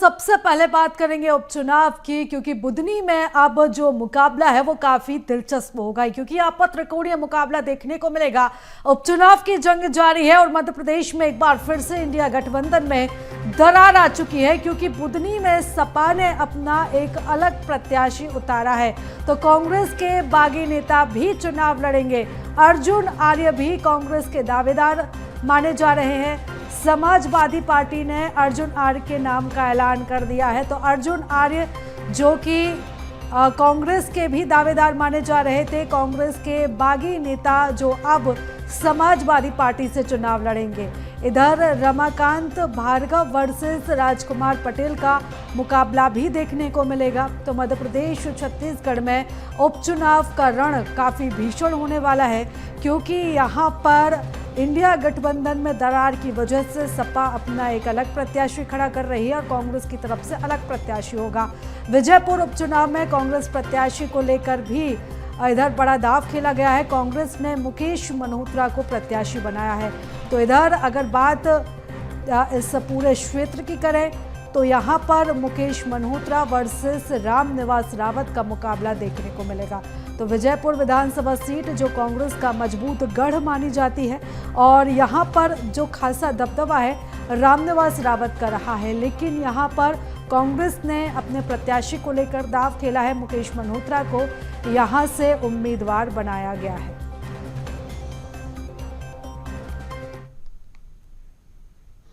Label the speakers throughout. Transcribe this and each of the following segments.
Speaker 1: सबसे पहले बात करेंगे उपचुनाव की, क्योंकि बुधनी में अब जो मुकाबला है वो काफी दिलचस्प होगा, क्योंकि यहाँ पर त्रिकोणीय मुकाबला देखने को मिलेगा। उपचुनाव की जंग जारी है और मध्य प्रदेश में एक बार फिर से इंडिया गठबंधन में दरार आ चुकी है, क्योंकि बुधनी में सपा ने अपना एक अलग प्रत्याशी उतारा है। तो कांग्रेस के बागी नेता भी चुनाव लड़ेंगे। अर्जुन आर्य भी कांग्रेस के दावेदार माने जा रहे हैं। समाजवादी पार्टी ने अर्जुन आर्य के नाम का ऐलान कर दिया है। तो अर्जुन आर्य जो कि कांग्रेस के भी दावेदार माने जा रहे थे, कांग्रेस के बागी नेता जो अब समाजवादी पार्टी से चुनाव लड़ेंगे। इधर रमाकांत भार्गव वर्सेस राजकुमार पटेल का मुकाबला भी देखने को मिलेगा। तो मध्य प्रदेश छत्तीसगढ़ में उपचुनाव का रण काफी भीषण होने वाला है, क्योंकि यहाँ पर इंडिया गठबंधन में दरार की वजह से सपा अपना एक अलग प्रत्याशी खड़ा कर रही है और कांग्रेस की तरफ से अलग प्रत्याशी होगा। विजयपुर उपचुनाव में कांग्रेस प्रत्याशी को लेकर भी इधर बड़ा दाव खेला गया है। कांग्रेस ने मुकेश मल्होत्रा को प्रत्याशी बनाया है। तो इधर अगर बात इस पूरे क्षेत्र की करें तो यहाँ पर मुकेश मल्होत्रा वर्सेस रामनिवास रावत का मुकाबला देखने को मिलेगा। तो विजयपुर विधानसभा सीट जो कांग्रेस का मजबूत गढ़ मानी जाती है और यहाँ पर जो खासा दबदबा है रामनिवास रावत का रहा है, लेकिन यहाँ पर कांग्रेस ने अपने प्रत्याशी को लेकर दाव खेला है। मुकेश मल्होत्रा को यहाँ से उम्मीदवार बनाया गया है।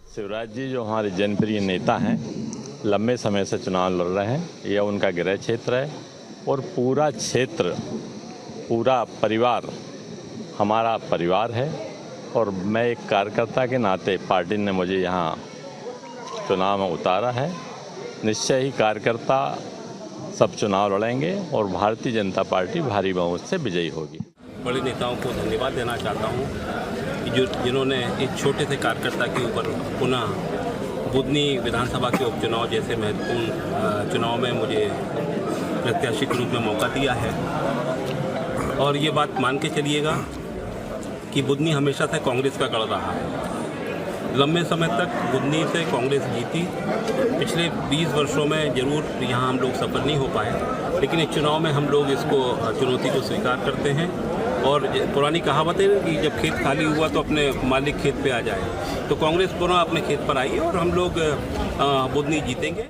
Speaker 2: शिवराज जी जो हमारे जनप्रिय नेता हैं, लंबे समय से चुनाव लड़ रहे हैं। यह उनका गृह क्षेत्र है और पूरा क्षेत्र, पूरा परिवार हमारा परिवार है। और मैं एक कार्यकर्ता के नाते पार्टी ने मुझे यहाँ चुनाव में उतारा है। निश्चय ही कार्यकर्ता सब चुनाव लड़ेंगे और भारतीय जनता पार्टी भारी बहुमत से विजयी होगी।
Speaker 3: बड़े नेताओं को धन्यवाद देना चाहता हूँ कि जिन्होंने एक छोटे से कार्यकर्ता के ऊपर पुनः बुधनी विधानसभा के उपचुनाव जैसे महत्वपूर्ण चुनाव में मुझे प्रत्याशी के रूप में मौका दिया है। और ये बात मान के चलिएगा कि बुधनी हमेशा से कांग्रेस का गढ़ रहा है। लंबे समय तक बुधनी से कांग्रेस जीती। पिछले 20 वर्षों में जरूर यहाँ हम लोग सफल नहीं हो पाए, लेकिन इस चुनाव में हम लोग इसको चुनौती को स्वीकार करते हैं। और पुरानी कहावत है कि जब खेत खाली हुआ तो अपने मालिक खेत पे आ जाए। तो कांग्रेस पुनः अपने खेत पर आई और हम लोग बुधनी जीतेंगे।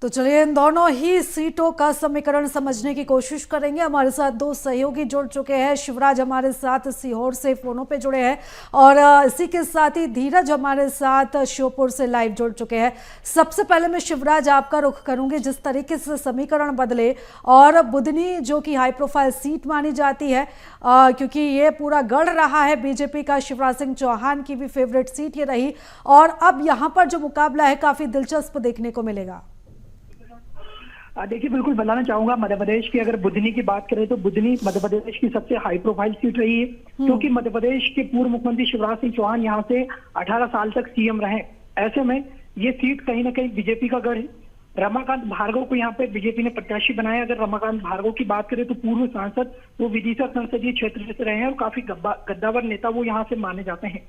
Speaker 1: तो चलिए इन दोनों ही सीटों का समीकरण समझने की कोशिश करेंगे। हमारे साथ दो सहयोगी जुड़ चुके हैं। शिवराज हमारे साथ सीहोर से फोनों पे जुड़े हैं और इसी के साथ ही धीरज हमारे साथ श्योपुर से लाइव जुड़ चुके हैं। सबसे पहले मैं शिवराज आपका रुख करूंगी। जिस तरीके से समीकरण बदले और बुधनी जो कि हाई प्रोफाइल सीट मानी जाती है, क्योंकि ये पूरा गढ़ रहा है बीजेपी का, शिवराज सिंह चौहान की भी फेवरेट सीट ये रही, और अब यहाँ पर जो मुकाबला है काफी दिलचस्प देखने को मिलेगा।
Speaker 4: देखिए, बिल्कुल बताना चाहूंगा, मध्य प्रदेश की अगर बुधनी की बात करें तो बुधनी मध्य प्रदेश की सबसे हाई प्रोफाइल सीट रही है, क्योंकि मध्य प्रदेश के पूर्व मुख्यमंत्री शिवराज सिंह चौहान यहाँ से 18 साल तक सीएम रहे। ऐसे में ये सीट कहीं ना कहीं बीजेपी का गढ़ है। रमाकांत भार्गव को यहाँ पे बीजेपी ने प्रत्याशी बनाया। अगर रमाकांत भार्गव की बात करें तो पूर्व सांसद वो विदिशा संसदीय क्षेत्र से रहे हैं और काफी गद्दावर नेता वो यहाँ से माने जाते हैं।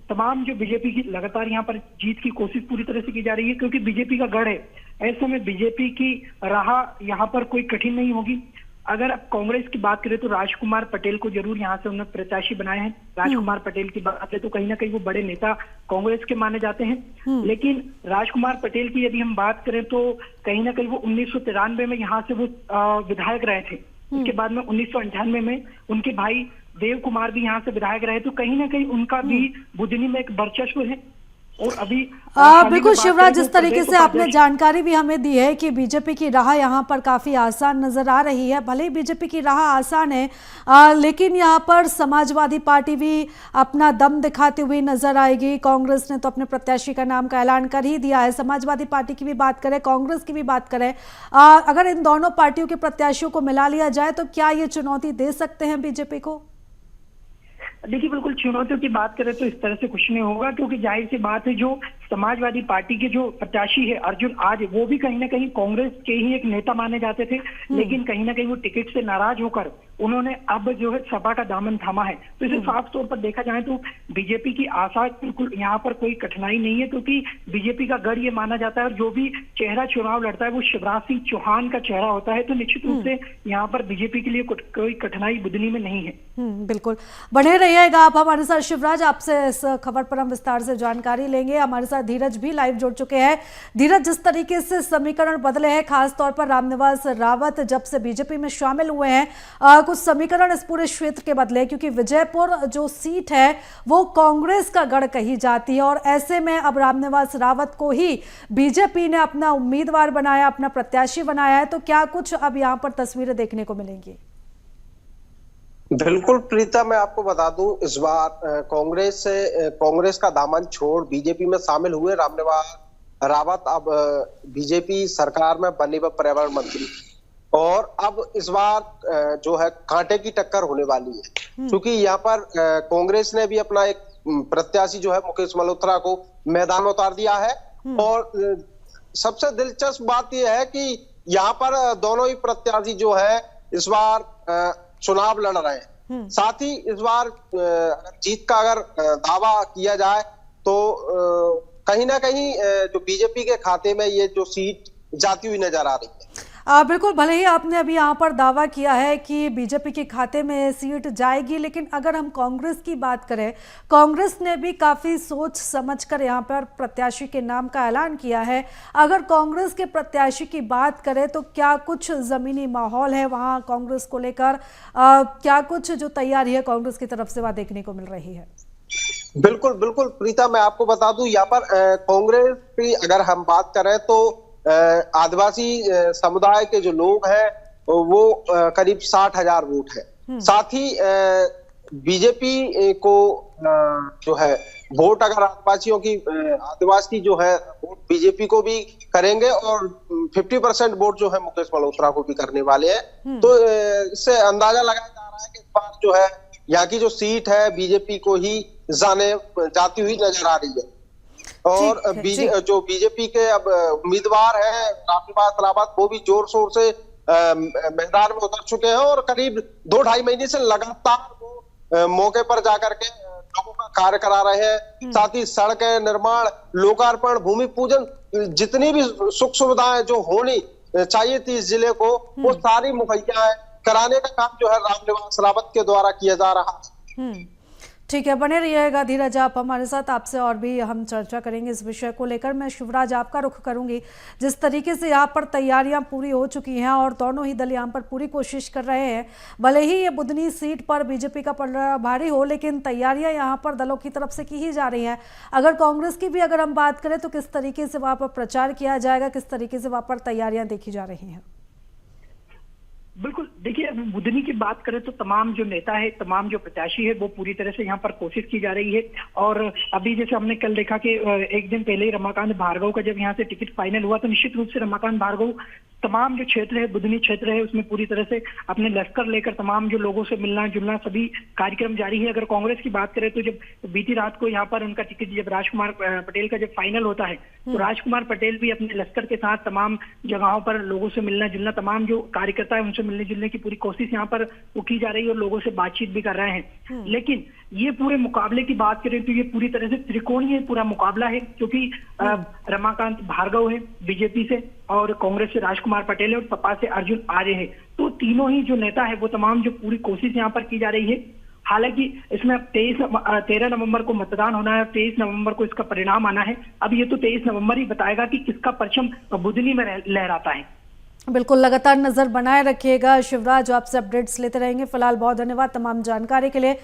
Speaker 4: तमाम जो बीजेपी की लगातार यहाँ पर जीत की कोशिश पूरी तरह से की जा रही है, क्योंकि बीजेपी का गढ़ है। ऐसे में बीजेपी की राह यहाँ पर कोई कठिन नहीं होगी। अगर अब कांग्रेस की बात करें तो राजकुमार पटेल को जरूर यहाँ से उन्होंने प्रत्याशी बनाए हैं। राजकुमार पटेल की बात करें तो कहीं ना कहीं वो बड़े नेता कांग्रेस के माने जाते हैं। लेकिन राजकुमार पटेल की यदि हम बात करें तो कहीं ना कहीं वो 1993 में यहाँ से वो विधायक रहे थे। उसके बाद में 1998 में उनके भाई देव कुमार भी यहाँ से विधायक रहे। तो कहीं ना कहीं उनका भी बुधनी में एक वर्चस्व है। और अभी
Speaker 1: बिल्कुल शिवराज, जिस तरीके से आपने जानकारी भी हमें दी है कि बीजेपी की राह यहाँ पर काफी आसान नजर आ रही है। भले ही बीजेपी की राह आसान है, लेकिन यहाँ पर समाजवादी पार्टी भी अपना दम दिखाती हुई नजर आएगी। कांग्रेस ने तो अपने प्रत्याशी का नाम का ऐलान कर ही दिया है। समाजवादी पार्टी की भी बात करें, कांग्रेस की भी बात करें, अगर इन दोनों पार्टियों के प्रत्याशियों को मिला लिया जाए तो क्या ये चुनौती दे सकते हैं बीजेपी को?
Speaker 4: देखिए, बिल्कुल चुनौतियों की बात करें तो इस तरह से कुछ नहीं होगा, क्योंकि जाहिर सी बात है जो समाजवादी पार्टी के जो प्रत्याशी है अर्जुन आज, वो भी कहीं ना कहीं कांग्रेस के ही एक नेता माने जाते थे, लेकिन कहीं ना कहीं वो टिकट से नाराज होकर उन्होंने अब जो है सपा का दामन थामा है। तो इसे साफ तौर पर देखा जाए तो बीजेपी की आशा बिल्कुल यहाँ पर कोई कठिनाई नहीं है, क्योंकि बीजेपी का गढ़ ये माना जाता है और जो भी चेहरा चुनाव लड़ता है वो शिवराज सिंह चौहान का चेहरा होता है। तो निश्चित रूप से यहाँ पर बीजेपी के लिए कोई कठिनाई बुधनी में नहीं है।
Speaker 1: बिल्कुल, बने रहिएगा आप हमारे साथ शिवराज, आपसे इस खबर पर हम विस्तार से जानकारी लेंगे। हमारे साथ धीरज भी लाइव जुड़ चुके हैं। धीरज, जिस तरीके से समीकरण बदले हैं, खासतौर पर रामनिवास रावत जब से बीजेपी में शामिल हुए हैं, कुछ समीकरण इस पूरे क्षेत्र के बदले, क्योंकि विजयपुर जो सीट है वो कांग्रेस का गढ़ कही जाती है और ऐसे में अब रामनिवास रावत को ही बीजेपी ने अपना उम्मीदवार बनाया, अपना प्रत्याशी बनाया है। तो क्या कुछ अब यहाँ पर तस्वीरें देखने को मिलेंगी?
Speaker 5: बिल्कुल प्रीता, मैं आपको बता दूं, इस बार कांग्रेस का दामन छोड़ बीजेपी में शामिल हुए रामनिवास रावत अब बीजेपी सरकार में बने हुए पर्यावरण मंत्री, और अब इस बार जो है कांटे की टक्कर होने वाली है, क्योंकि यहाँ पर कांग्रेस ने भी अपना एक प्रत्याशी जो है मुकेश मल्होत्रा को मैदान में उतार दिया है। और सबसे दिलचस्प बात यह है कि यहाँ पर दोनों ही प्रत्याशी जो है इस बार चुनाव लड़ रहे हैं। साथ ही इस बार जीत का अगर दावा किया जाए तो कहीं ना कहीं जो बीजेपी के खाते में ये जो सीट जाती हुई नजर आ रही है।
Speaker 1: बिल्कुल, भले ही आपने अभी यहाँ पर दावा किया है कि बीजेपी के खाते में सीट जाएगी, लेकिन अगर हम कांग्रेस की बात करें, कांग्रेस ने भी काफ़ी सोच समझकर यहाँ पर प्रत्याशी के नाम का ऐलान किया है। अगर कांग्रेस के प्रत्याशी की बात करें तो क्या कुछ ज़मीनी माहौल है वहाँ कांग्रेस को लेकर, क्या कुछ जो तैयारी है कांग्रेस की तरफ से वहाँ देखने को मिल रही है?
Speaker 5: बिल्कुल बिल्कुल प्रीता, मैं आपको बता दूं, यहाँ पर कांग्रेस की अगर हम बात करें तो आदिवासी समुदाय के जो लोग हैं वो करीब 60,000 वोट है। साथ ही बीजेपी को जो है वोट अगर आदिवासी जो है वोट बीजेपी को भी करेंगे और 50% वोट जो है मुकेश मल्होत्रा को भी करने वाले हैं। तो इससे अंदाजा लगाया जा रहा है कि इस बार जो है यहाँ की जो सीट है बीजेपी को ही जाती हुई नजर आ रही है। और जो बीजेपी के अब उम्मीदवार हैं रामनिवास रावत, वो भी जोर शोर से मैदान में उतर चुके हैं और करीब 2-2.5 महीने से लगातार वो मौके पर जाकर के लोगों का कार्य करा रहे हैं। साथ ही सड़कें निर्माण, लोकार्पण, भूमि पूजन, जितनी भी सुख सुविधाएं जो होनी चाहिए थी इस जिले को, वो सारी मुहैया कराने का काम जो है रामनिवास रावत के द्वारा किया जा रहा है।
Speaker 1: ठीक है, बने रहिएगा धीरज आप हमारे साथ, आपसे और भी हम चर्चा करेंगे इस विषय को लेकर। मैं शिवराज आपका रुख करूंगी, जिस तरीके से यहाँ पर तैयारियां पूरी हो चुकी हैं और दोनों ही दल यहाँ पर पूरी कोशिश कर रहे हैं, भले ही ये बुधनी सीट पर बीजेपी का पलड़ा भारी हो, लेकिन तैयारियां यहाँ पर दलों की तरफ से की ही जा रही हैं। अगर कांग्रेस की भी अगर हम बात करें तो किस तरीके से वहाँ पर प्रचार किया जाएगा, किस तरीके से वहाँ पर तैयारियां देखी जा रही हैं?
Speaker 4: बिल्कुल, देखिए बुधनी की बात करें तो तमाम जो नेता है, तमाम जो प्रत्याशी है, वो पूरी तरह से यहाँ पर कोशिश की जा रही है। और अभी जैसे हमने कल देखा कि एक दिन पहले ही रमाकांत भार्गव का जब यहाँ से टिकट फाइनल हुआ तो निश्चित रूप से रमाकांत भार्गव तमाम जो क्षेत्र है, बुधनी क्षेत्र है, उसमें पूरी तरह से अपने लश्कर लेकर तमाम जो लोगों से मिलना जुलना सभी कार्यक्रम जारी है। अगर कांग्रेस की बात करें तो जब बीती रात को यहाँ पर उनका टिकट जब राजकुमार पटेल का जब फाइनल होता है तो राजकुमार पटेल भी अपने लश्कर के साथ तमाम जगहों पर लोगों से मिलना जुलना, तमाम जो कार्यकर्ता है उनसे मिलने जुलने की पूरी कोशिश यहाँ पर वो की जा रही है और लोगों से बातचीत भी कर रहे हैं। लेकिन ये पूरे मुकाबले की बात करें तो ये पूरी तरह से त्रिकोणीय पूरा मुकाबला है, क्योंकि रमाकांत भार्गव है बीजेपी से और कांग्रेस से राजकुमार पटेल है और सपा से अर्जुन आर्य है। तो तीनों ही जो नेता है वो तमाम जो पूरी कोशिश यहाँ पर की जा रही है। हालांकि इसमें 13 नवंबर को मतदान होना है, 23 नवंबर को इसका परिणाम आना है। अब ये तो 23 नवंबर ही बताएगा कि किसका परचम बुधनी में लहराता है।
Speaker 1: बिल्कुल, लगातार नजर बनाए रखिएगा शिवराज, आपसे अपडेट्स लेते रहेंगे। फिलहाल बहुत धन्यवाद तमाम जानकारी के लिए।